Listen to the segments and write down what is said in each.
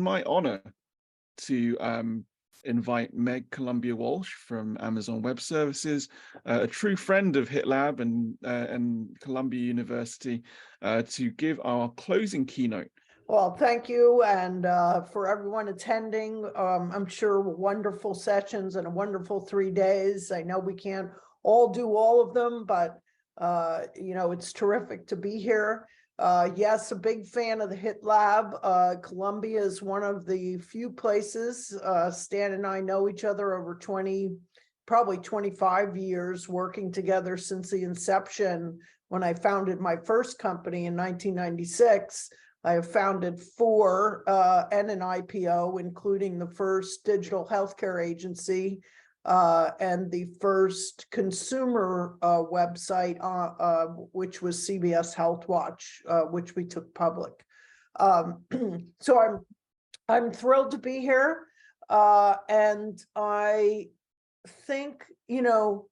my honor to invite Meg Columbia-Walsh from Amazon Web Services, a true friend of HITLAB and Columbia University, to give our closing keynote. Well, thank you, and for everyone attending. I'm sure wonderful sessions and a wonderful 3 days. I know we can't all do all of them, but you know, it's terrific to be here. Yes, a big fan of the HITLAB. Columbia is one of the few places. Stan and I know each other over 20, probably 25 years, working together since the inception. When I founded my first company in 1996, I have founded 4 and an IPO, including the first digital healthcare agency and the first consumer website, which was CBS Health Watch, which we took public. So I'm thrilled to be here, and I think, you know,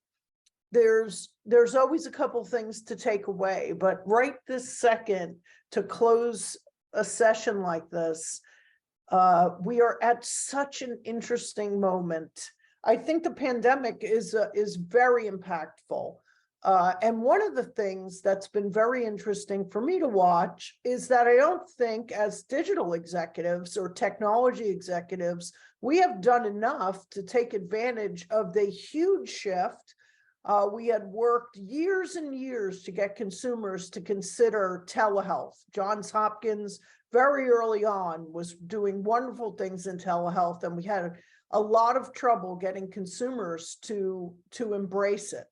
there's always a couple things to take away, but right this second, to close a session like this, we are at such an interesting moment. I think the pandemic is very impactful. And one of the things that's been very interesting for me to watch is that I don't think as digital executives or technology executives, we have done enough to take advantage of the huge shift. We had worked years and years to get consumers to consider telehealth. Johns Hopkins very early on was doing wonderful things in telehealth, and we had a lot of trouble getting consumers to embrace it.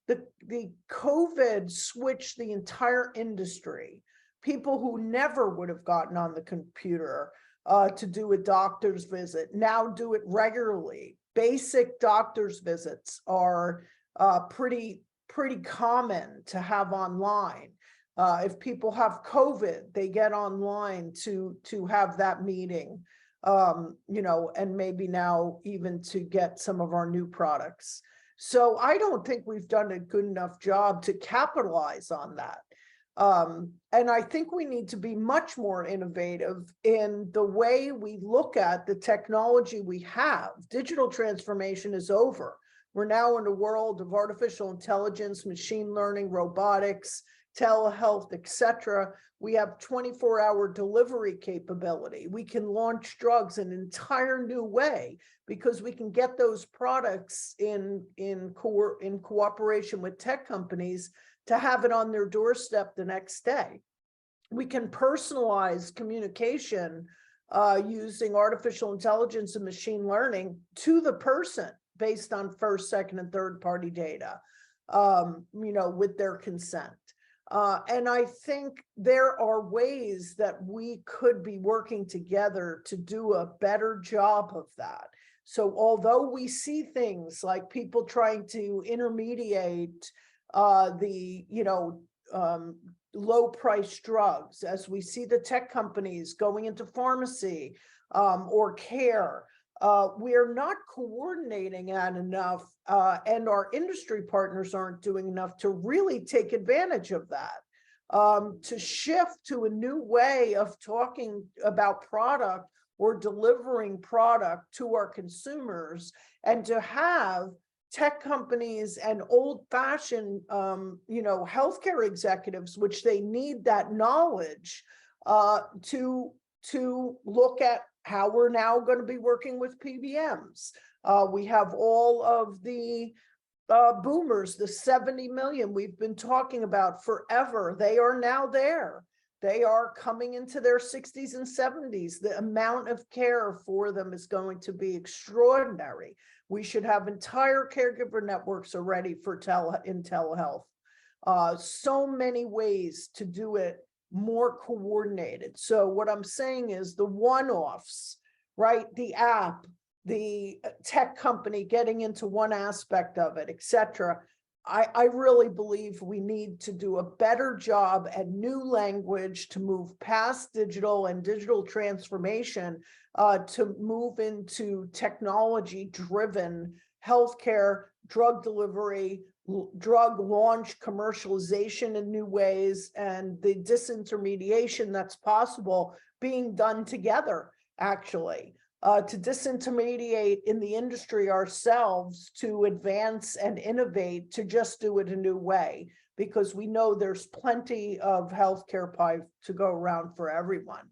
The COVID switched the entire industry. People who never would have gotten on the computer to do a doctor's visit now do it regularly. Basic doctor's visits are pretty common to have online. If people have COVID, they get online to have that meeting, you know, and maybe now even to get some of our new products. So I don't think we've done a good enough job to capitalize on that. And I think we need to be much more innovative in the way we look at the technology we have. Digital transformation is over. We're now in a world of artificial intelligence, machine learning, robotics, telehealth, etc. We have 24-hour delivery capability. We can launch drugs in an entire new way because we can get those products in cooperation with tech companies to have it on their doorstep the next day. We can personalize communication using artificial intelligence and machine learning to the person based on first, second, and third-party data, you know, with their consent. And I think there are ways that we could be working together to do a better job of that. So although we see things like people trying to intermediate the, you know, low-price drugs, as we see the tech companies going into pharmacy or care, we're not coordinating at enough, and our industry partners aren't doing enough to really take advantage of that, to shift to a new way of talking about product or delivering product to our consumers, and to have tech companies and old-fashioned, you know, healthcare executives, which they need that knowledge to look at how we're now going to be working with PBMs. We have all of the boomers, the 70 million we've been talking about forever. They are now there. They are coming into their 60s and 70s. The amount of care for them is going to be extraordinary. We should have entire caregiver networks already for telehealth. So many ways to do it more coordinated. So what I'm saying is the one-offs, right? The app, the tech company getting into one aspect of it, etc. I really believe we need to do a better job at new language to move past digital and digital transformation to move into technology-driven healthcare, drug delivery, drug launch, commercialization in new ways, and the disintermediation that's possible being done together. actually, to disintermediate in the industry ourselves, to advance and innovate, to just do it a new way, because we know there's plenty of healthcare pie to go around for everyone.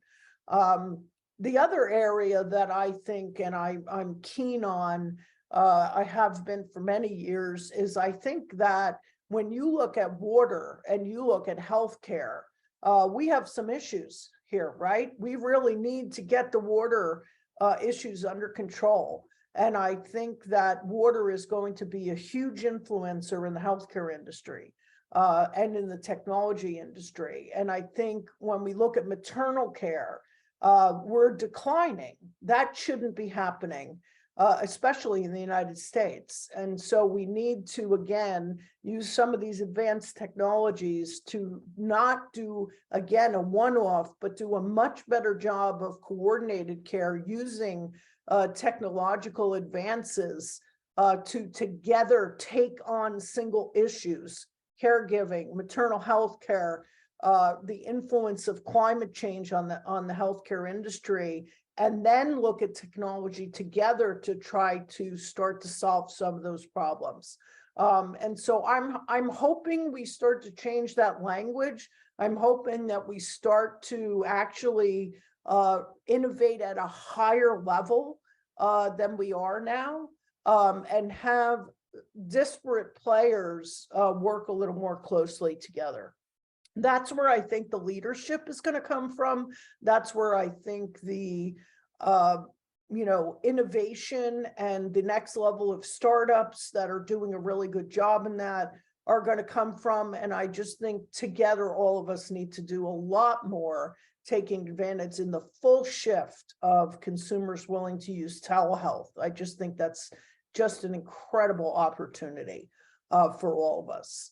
The other area that I think, and I'm keen on, I have been for many years, is I think that when you look at water and you look at healthcare, we have some issues here, right? We really need to get the water issues under control. And I think that water is going to be a huge influencer in the healthcare industry and in the technology industry. And I think when we look at maternal care, we're declining. That shouldn't be happening, especially in the United States. And so we need to, again, use some of these advanced technologies to not do, again, a one-off, but do a much better job of coordinated care using technological advances to together take on single issues, caregiving, maternal health care, the influence of climate change on the healthcare industry, and then look at technology together to try to start to solve some of those problems. And so I'm hoping we start to change that language. I'm hoping that we start to actually innovate at a higher level than we are now, and have disparate players work a little more closely together. That's where I think the leadership is going to come from. That's where I think the innovation and the next level of startups that are doing a really good job in that are going to come from. And I just think together, all of us need to do a lot more, taking advantage in the full shift of consumers willing to use telehealth. I just think that's just an incredible opportunity for all of us.